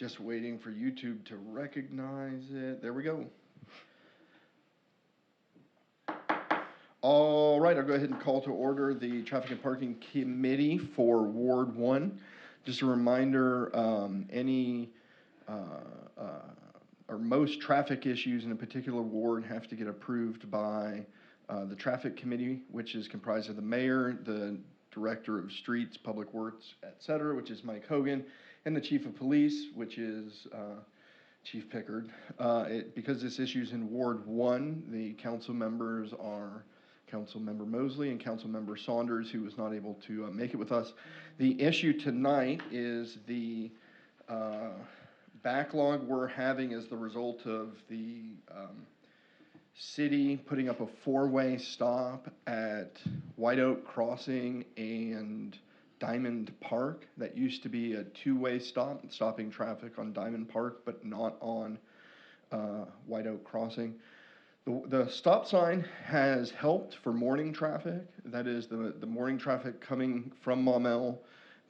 Just waiting for YouTube to recognize it. There we go. All right, I'll go ahead and call to order the Traffic and Parking Committee for Ward 1. Just a reminder, or most traffic issues in a particular ward have to get approved by the Traffic Committee, which is comprised of the mayor, the Director of Streets, Public Works, et cetera, which is Mike Hogan, and the Chief of Police, which is Chief Pickard. Because this issue's in Ward 1, the council members are Councilmember Mosley and Councilmember Saunders, who was not able to make it with us. The issue tonight is the backlog we're having as the result of the city putting up a four-way stop at White Oak Crossing and Diamond Park. That used to be a two-way stop, stopping traffic on Diamond Park, but not on White Oak Crossing. The stop sign has helped for morning traffic. That is the morning traffic coming from Maumelle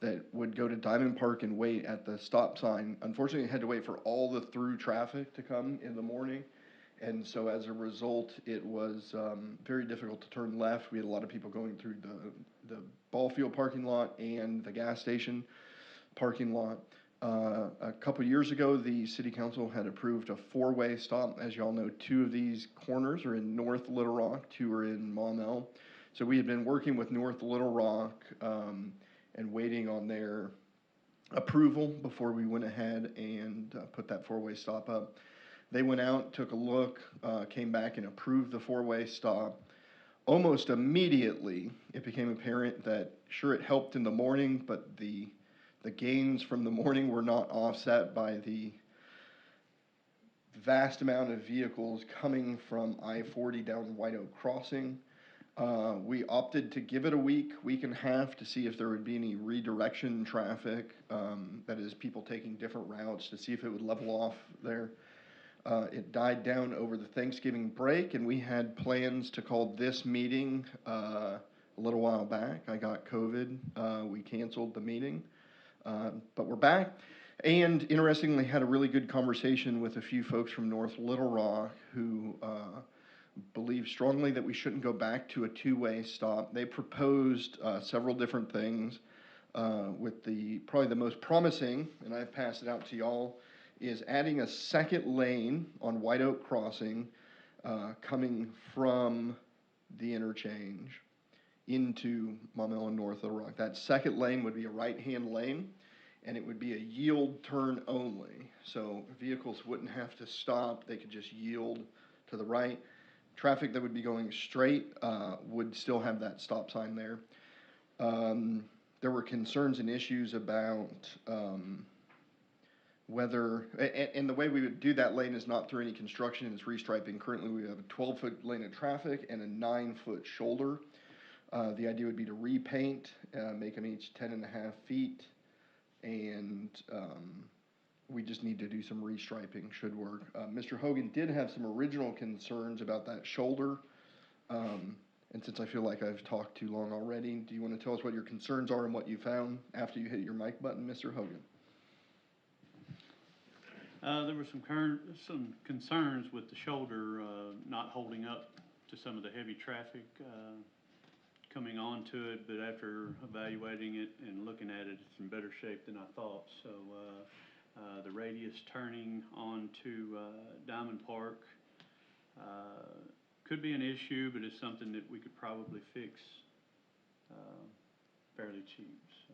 that would go to Diamond Park and wait at the stop sign. Unfortunately, had to wait for all the through traffic to come in the morning. And so as a result, it was very difficult to turn left. We had a lot of people going through the ball field parking lot and the gas station parking lot. A couple years ago, the city council had approved a four-way stop. As you all know, two of these corners are in North Little Rock, two are in Maumelle. So we had been working with North Little Rock and waiting on their approval before we went ahead and put that four-way stop up. They went out, took a look, came back and approved the four-way stop. Almost immediately, it became apparent that, sure, it helped in the morning, but the gains from the morning were not offset by the vast amount of vehicles coming from I-40 down White Oak Crossing. We opted to give it a week and a half to see if there would be any redirection traffic, that is people taking different routes, to see if it would level off there. It died down over the Thanksgiving break, and we had plans to call this meeting a little while back. I got COVID. We canceled the meeting. But we're back, and interestingly had a really good conversation with a few folks from North Little Rock who believe strongly that we shouldn't go back to a two-way stop. They proposed several different things, with probably the most promising, and I've passed it out to y'all, is adding a second lane on White Oak Crossing coming from the interchange into Maumelle and North Little Rock. That second lane would be a right-hand lane, and it would be a yield turn only. So vehicles wouldn't have to stop. They could just yield to the right. Traffic that would be going straight would still have that stop sign there. There were concerns and issues about whether, and the way we would do that lane is not through any construction, it's restriping. Currently we have a 12-foot lane of traffic and a 9-foot shoulder. The idea would be to repaint, make them each 10.5 feet, and we just need to do some restriping, should work. Mr. Hogan did have some original concerns about that shoulder, and since I feel like I've talked too long already, do you want to tell us what your concerns are and what you found after you hit your mic button, Mr. Hogan? There were some concerns with the shoulder not holding up to some of the heavy traffic coming onto it, but after evaluating it and looking at it, it's in better shape than I thought. So the radius turning onto Diamond Park could be an issue, but it's something that we could probably fix fairly cheap. So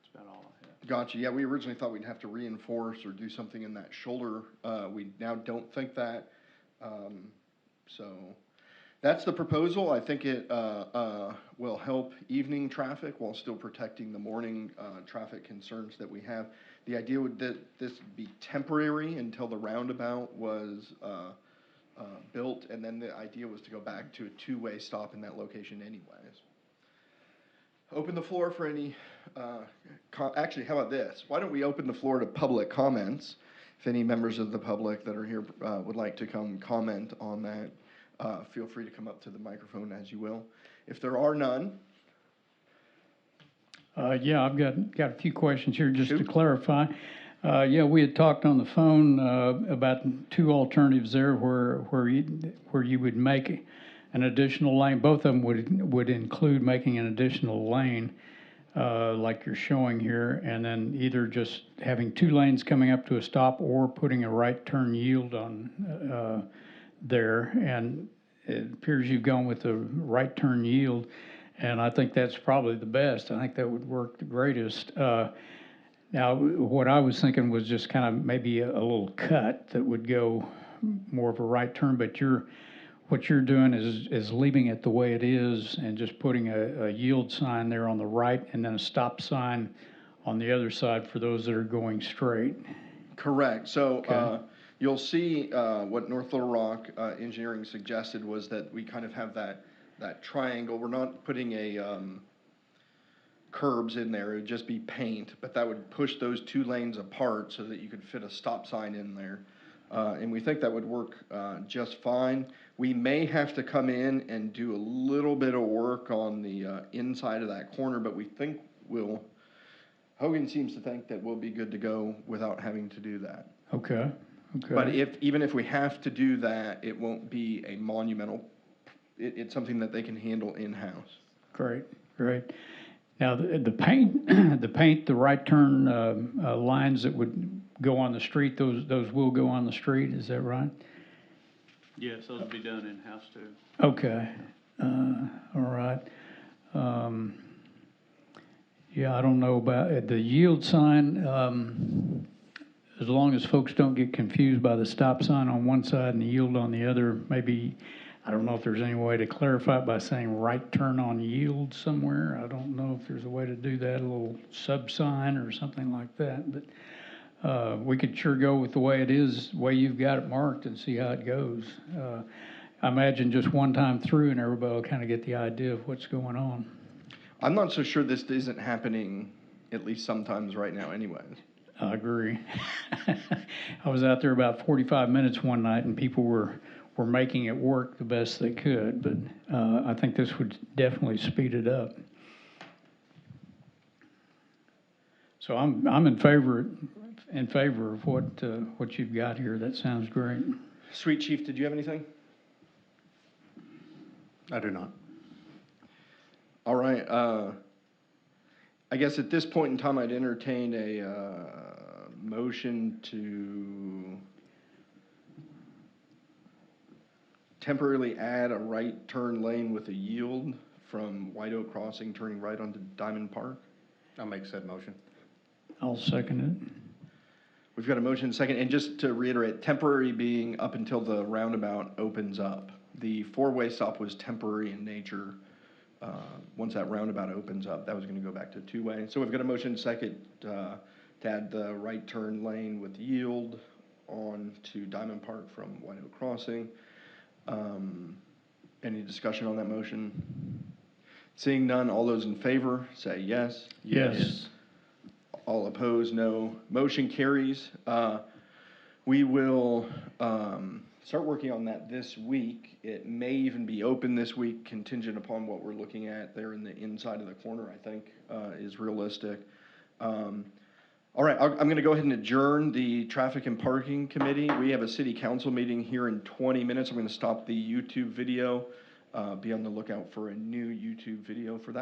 that's about all I have. Gotcha. Yeah, we originally thought we'd have to reinforce or do something in that shoulder. We now don't think that. So that's the proposal. I think it will help evening traffic while still protecting the morning traffic concerns that we have. The idea would that this be temporary until the roundabout was built, and then the idea was to go back to a two-way stop in that location anyways. Open the floor for any, actually, how about this? Why don't we open the floor to public comments? If any members of the public that are here would like to come comment on that, feel free to come up to the microphone as you will. If there are none, Yeah, I've got a few questions here just to Shoot. clarify. Yeah, we had talked on the phone about two alternatives there where you would make an additional lane. Both of them would include making an additional lane, like you're showing here, and then either just having two lanes coming up to a stop or putting a right turn yield on there. And it appears you've gone with the right turn yield, and I think that's probably the best. I think that would work the greatest. Now, what I was thinking was just kind of maybe a little cut that would go more of a right turn, but what you're doing is leaving it the way it is and just putting a yield sign there on the right and then a stop sign on the other side for those that are going straight. Correct. So Okay. you'll see what North Little Rock Engineering suggested was that we kind of have that triangle. We're not putting a curbs in there. It would just be paint, but that would push those two lanes apart so that you could fit a stop sign in there. And we think that would work just fine. We may have to come in and do a little bit of work on the inside of that corner, but we think Hogan seems to think that we'll be good to go without having to do that. Okay. But even if we have to do that, it won't be a monumental, it's something that they can handle in-house. Great. Now, the paint, the right turn lines that would go on the street, those will go on the street, is that right? Yes, those will be done in-house too. Okay, all right. Yeah, I don't know about the yield sign, as long as folks don't get confused by the stop sign on one side and the yield on the other, maybe, I don't know if there's any way to clarify it by saying right turn on yield somewhere. I don't know if there's a way to do that, a little sub sign or something like that, but we could sure go with the way it is, the way you've got it marked, and see how it goes. I imagine just one time through and everybody will kind of get the idea of what's going on. I'm not so sure this isn't happening, at least sometimes right now anyways. I agree. I was out there about 45 minutes one night and people were making it work the best they could, but I think this would definitely speed it up. So I'm in favor of what you've got here. That sounds great. Sweet Chief, did you have anything? I do not. All right. I guess at this point in time, I'd entertain a motion to temporarily add a right turn lane with a yield from White Oak Crossing, turning right onto Diamond Park. I'll make said motion. I'll second it. We've got a motion and second, and just to reiterate, temporary being up until the roundabout opens up. The four-way stop was temporary in nature. Once that roundabout opens up, that was going to go back to two-way. So we've got a motion and second to add the right turn lane with yield on to Diamond Park from White Oak Crossing. Any discussion on that motion? Seeing none, all those in favor say yes. Yes. All opposed, no. Motion carries. We will start working on that this week. It may even be open this week, contingent upon what we're looking at there in the inside of the corner, I think, is realistic. All right, I'm going to go ahead and adjourn the Traffic and Parking Committee. We have a city council meeting here in 20 minutes. I'm going to stop the YouTube video. Be on the lookout for a new YouTube video for that.